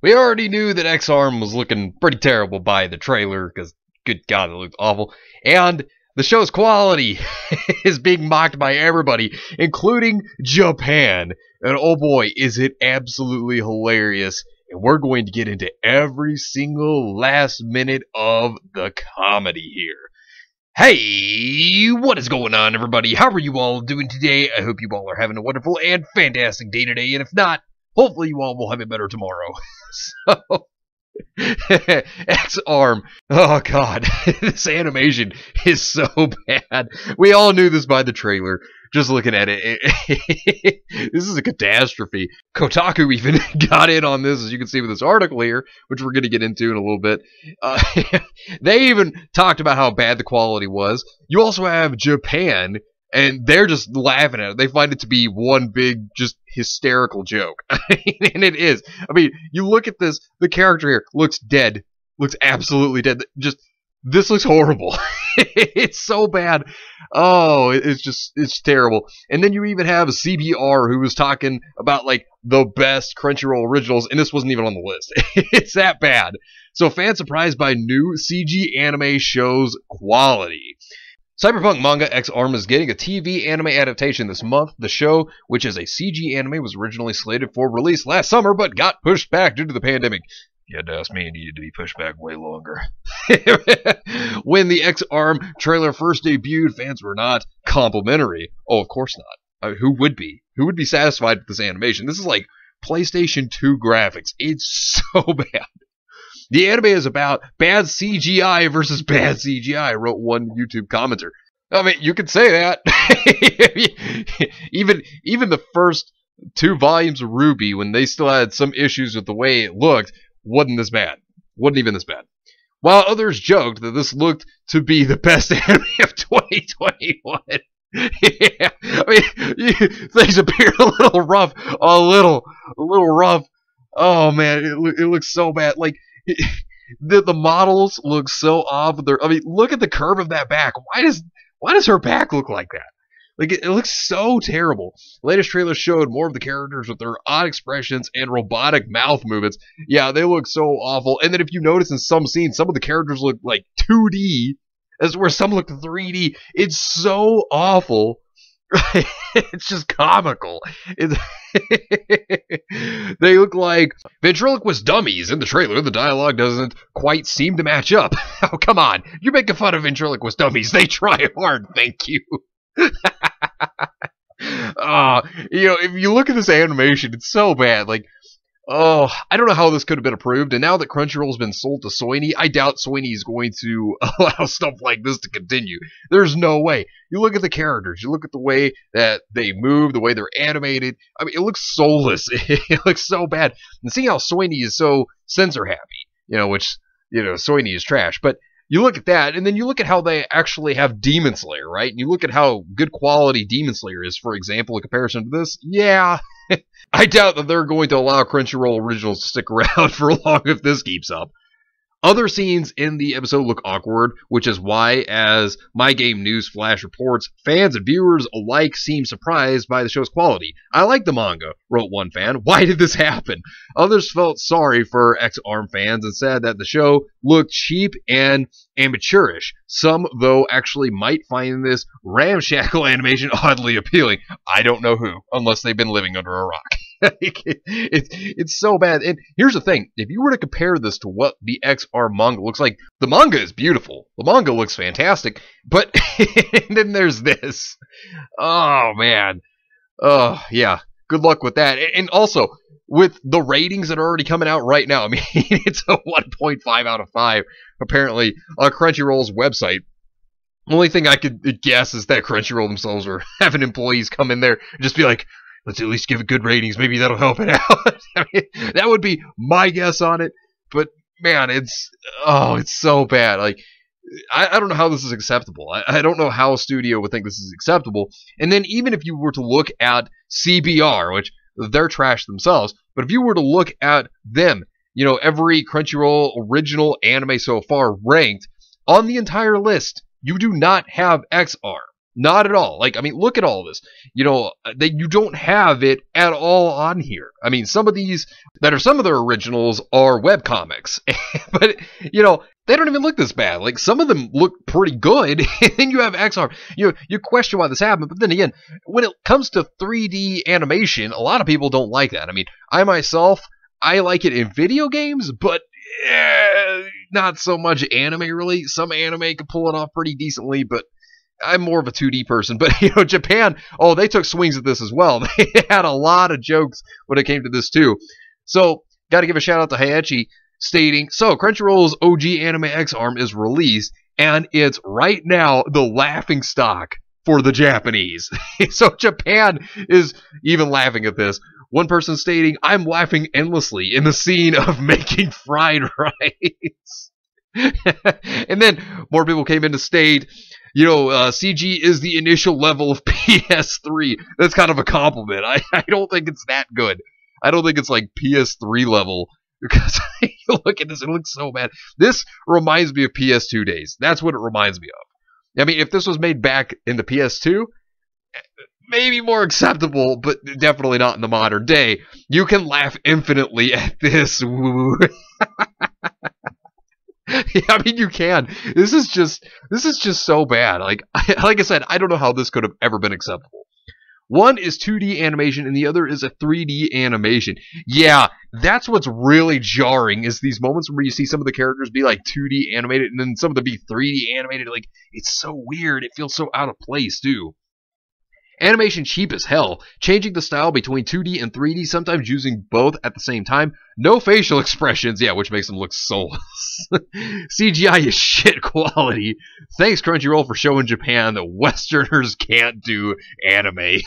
We already knew that X-Arm was looking pretty terrible by the trailer, because, good God, it looked awful. And the show's quality is being mocked by everybody, including Japan. And oh boy, is it absolutely hilarious. And we're going to get into every single last minute of the comedy here. Hey, what is going on, everybody? How are you all doing today? I hope you all are having a wonderful and fantastic day today. And if not, hopefully you all will have it better tomorrow. So, X-Arm. Oh, God. This animation is so bad. We all knew this by the trailer. Just looking at it. This is a catastrophe. Kotaku even got in on this, as you can see with this article here, which we're going to get into in a little bit. They even talked about how bad the quality was. You also have Japan, and they're just laughing at it. They find it to be one big, just hysterical joke. And it is. I mean, you look at this, the character here looks dead. Looks absolutely dead. Just, this looks horrible. It's so bad. Oh, it's terrible. And then you even have a CBR who was talking about, like, the best Crunchyroll originals, and this wasn't even on the list. It's that bad. So fans surprised by new CG anime show's quality. Cyberpunk manga X-Arm is getting a TV anime adaptation this month. The show, which is a CG anime, was originally slated for release last summer, but got pushed back due to the pandemic. You had to ask me, it needed to be pushed back way longer. When the X-Arm trailer first debuted, fans were not complimentary. Oh, of course not. Who would be? Who would be satisfied with this animation? This is like PlayStation 2 graphics. It's so bad. The anime is about bad CGI versus bad CGI, wrote one YouTube commenter. I mean, you could say that. even the first 2 volumes of Ruby, when they still had some issues with the way it looked, wasn't this bad. Wasn't even this bad. While others joked that this looked to be the best anime of 2021. Yeah, I mean, things appear a little rough. A little rough. Oh, man, it looks so bad. Like, the models look so off. I mean, look at the curve of that back. Why does her back look like that? Like, it looks so terrible. The latest trailer showed more of the characters with their odd expressions and robotic mouth movements. Yeah, they look so awful. And then if you notice in some scenes, some of the characters look like 2D, as where some look 3D. It's so awful. It's just comical. They look like ventriloquist dummies in the trailer. The dialogue doesn't quite seem to match up. Oh, come on. You're making fun of ventriloquist dummies. They try hard, thank you. If you look at this animation, it's so bad. Like, oh, I don't know how this could have been approved. And now that Crunchyroll's been sold to Sony, I doubt Sony is going to allow stuff like this to continue. There's no way. You look at the characters, you look at the way that they move, the way they're animated. I mean, it looks soulless. It looks so bad. And seeing how Sony is so censor happy, which, Sony is trash. But you look at that, and then you look at how they actually have Demon Slayer, right? And you look at how good quality Demon Slayer is, for example, in comparison to this. Yeah, I doubt that they're going to allow Crunchyroll originals to stick around for long if this keeps up. Other scenes in the episode look awkward, which is why, as My Game News Flash reports, fans and viewers alike seem surprised by the show's quality. I like the manga, wrote one fan. Why did this happen? Others felt sorry for X-Arm fans and said that the show looked cheap and amateurish. Some, though, actually might find this ramshackle animation oddly appealing. I don't know who, unless they've been living under a rock. It's so bad. And here's the thing. If you were to compare this to what the X-Arm manga looks like, the manga is beautiful. The manga looks fantastic. But and then there's this. Oh, man. Oh, yeah. Good luck with that. And also, with the ratings that are already coming out right now, I mean, it's a 1.5 out of 5, apparently, on Crunchyroll's website. The only thing I could guess is that Crunchyroll themselves are having employees come in there and just be like, let's at least give it good ratings. Maybe that'll help it out. I mean, that would be my guess on it. But, man, it's so bad. Like, I don't know how this is acceptable. I don't know how a studio would think this is acceptable. And then even if you were to look at CBR, which they're trash themselves, but if you were to look at them, every Crunchyroll original anime so far ranked, on the entire list, you do not have X-Arm. Not at all. Like, I mean, look at all this. You know, that you don't have it at all on here. I mean, some of these that are some of their originals are webcomics. But, you know, they don't even look this bad. Like, some of them look pretty good. And then you have XR. You question why this happened. But then again, when it comes to 3D animation, a lot of people don't like that. I mean, I myself, I like it in video games, but not so much anime, really. Some anime can pull it off pretty decently, but I'm more of a 2D person. But, you know, Japan, oh, they took swings at this as well. They had a lot of jokes when it came to this, too. So, got to give a shout out to Hayachi stating, so, Crunchyroll's OG Anime X arm is released, and it's right now the laughing stock for the Japanese. So, Japan is even laughing at this. One person stating, I'm laughing endlessly in the scene of making fried rice. And then more people came in to state, you know, CG is the initial level of PS3. That's kind of a compliment. I don't think it's that good. I don't think it's like PS3 level. Because you look at this, it looks so bad. This reminds me of PS2 days. That's what it reminds me of. I mean, if this was made back in the PS2, maybe more acceptable, but definitely not in the modern day. You can laugh infinitely at this. Yeah, I mean, you can. This is just so bad. Like I said, I don't know how this could have ever been acceptable. One is 2D animation, and the other is a 3D animation. Yeah, that's what's really jarring, is these moments where you see some of the characters be like 2D animated, and then some of them be 3D animated. Like, it's so weird. It feels so out of place, too. Animation cheap as hell, changing the style between 2D and 3D, sometimes using both at the same time. No facial expressions, yeah, which makes them look soulless. CGI is shit quality. Thanks Crunchyroll for showing Japan that Westerners can't do anime.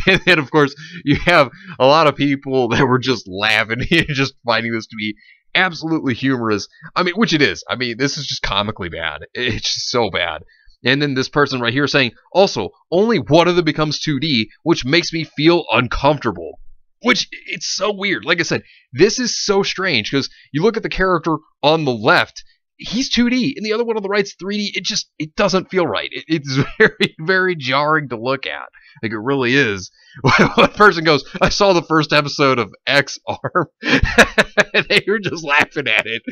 And then, of course, you have a lot of people that were just laughing and just finding this to be absolutely humorous. I mean, which it is. I mean, this is just comically bad. It's just so bad. And then this person right here saying, also, only one of them becomes 2D, which makes me feel uncomfortable. Which, it's so weird. Like I said, this is so strange, because you look at the character on the left, he's 2D, and the other one on the right's 3D. It doesn't feel right. It's very, very jarring to look at. Like, it really is. One person goes, I saw the first episode of X Arm, and they were just laughing at it,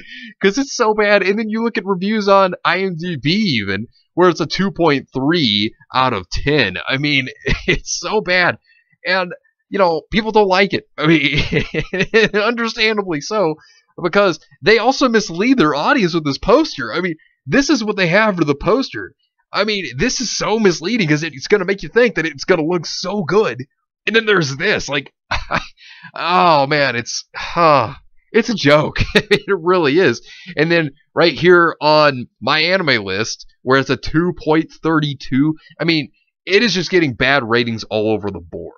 because it's so bad. And then you look at reviews on IMDb even, where it's a 2.3 out of 10. I mean, it's so bad. And, you know, people don't like it. I mean, understandably so, because they also mislead their audience with this poster. I mean, this is what they have for the poster. I mean, this is so misleading, because it's going to make you think that it's going to look so good. And then there's this. Like, oh, man, it's a joke. It really is. And then right here on my anime list, where it's a 2.32, I mean, it is just getting bad ratings all over the board.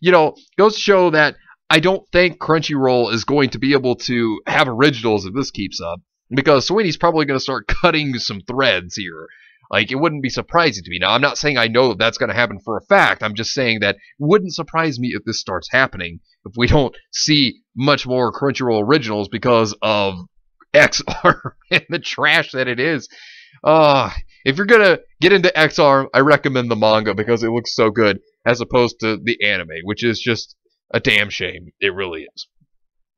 You know, goes to show that I don't think Crunchyroll is going to be able to have originals if this keeps up, because Sweeney's probably going to start cutting some threads here. Like, it wouldn't be surprising to me. Now, I'm not saying I know that that's going to happen for a fact. I'm just saying that it wouldn't surprise me if this starts happening, if we don't see much more Crunchyroll originals because of XR and the trash that it is. If you're going to get into XR, I recommend the manga, because it looks so good, as opposed to the anime, which is just a damn shame. It really is.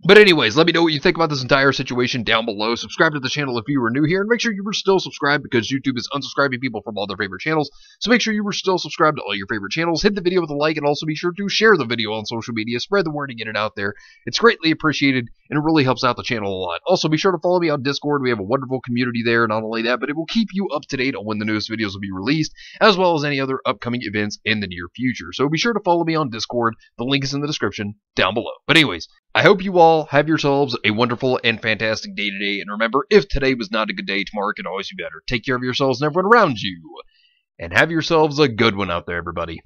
But anyways, let me know what you think about this entire situation down below. Subscribe to the channel if you were new here, and make sure you were still subscribed, because YouTube is unsubscribing people from all their favorite channels. So make sure you were still subscribed to all your favorite channels. Hit the video with a like, and also be sure to share the video on social media. Spread the word and get it out there. It's greatly appreciated, and it really helps out the channel a lot. Also, be sure to follow me on Discord. We have a wonderful community there. Not only that, but it will keep you up to date on when the newest videos will be released, as well as any other upcoming events in the near future. So be sure to follow me on Discord. The link is in the description down below. But anyways, I hope you all have yourselves a wonderful and fantastic day today. And remember, if today was not a good day, tomorrow can always be better. Take care of yourselves and everyone around you. And have yourselves a good one out there, everybody.